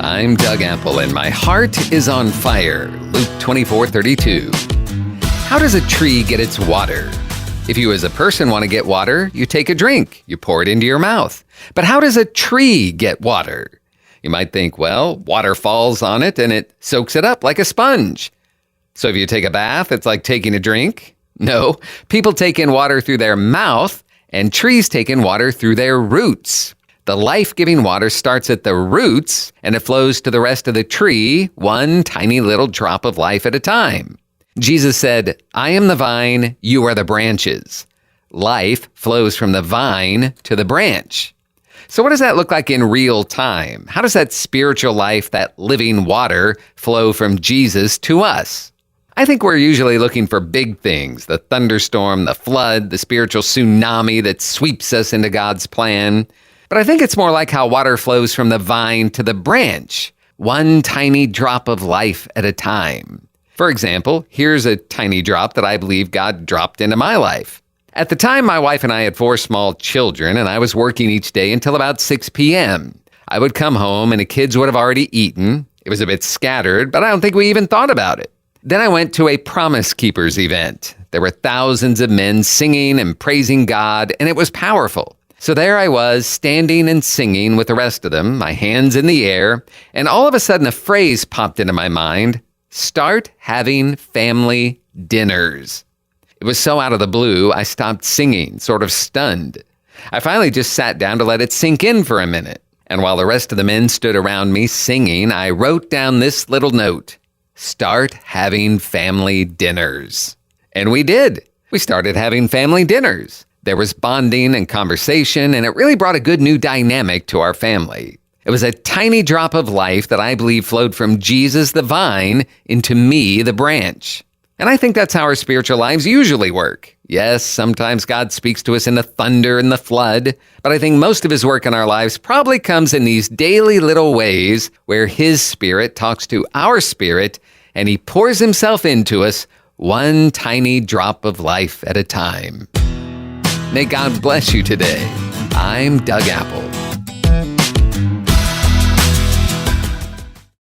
I'm Doug Apple, and my heart is on fire. Luke 24:32. How does a tree get its water? If you as a person want to get water, you take a drink. You pour it into your mouth. But how does a tree get water? You might think, well, water falls on it and it soaks it up like a sponge. So if you take a bath, it's like taking a drink? No, people take in water through their mouth, and trees take in water through their roots. The life-giving water starts at the roots, and it flows to the rest of the tree, one tiny little drop of life at a time. Jesus said, I am the vine, you are the branches. Life flows from the vine to the branch. So what does that look like in real time? How does that spiritual life, that living water, flow from Jesus to us? I think we're usually looking for big things, the thunderstorm, the flood, the spiritual tsunami that sweeps us into God's plan. But I think it's more like how water flows from the vine to the branch, one tiny drop of life at a time. For example, here's a tiny drop that I believe God dropped into my life. At the time, my wife and I had 4 small children, and I was working each day until about 6 p.m. I would come home, and the kids would have already eaten. It was a bit scattered, but I don't think we even thought about it. Then I went to a Promise Keepers event. There were thousands of men singing and praising God, and it was powerful. So there I was, standing and singing with the rest of them, my hands in the air, and all of a sudden a phrase popped into my mind: start having family dinners. It was so out of the blue, I stopped singing, sort of stunned. I finally just sat down to let it sink in for a minute. And while the rest of the men stood around me singing, I wrote down this little note: start having family dinners. And we did. We started having family dinners. There was bonding and conversation, and it really brought a good new dynamic to our family. It was a tiny drop of life that I believe flowed from Jesus, the vine, into me, the branch. And I think that's how our spiritual lives usually work. Yes, sometimes God speaks to us in the thunder and the flood, but I think most of his work in our lives probably comes in these daily little ways where his spirit talks to our spirit and he pours himself into us, one tiny drop of life at a time. May God bless you today. I'm Doug Apple.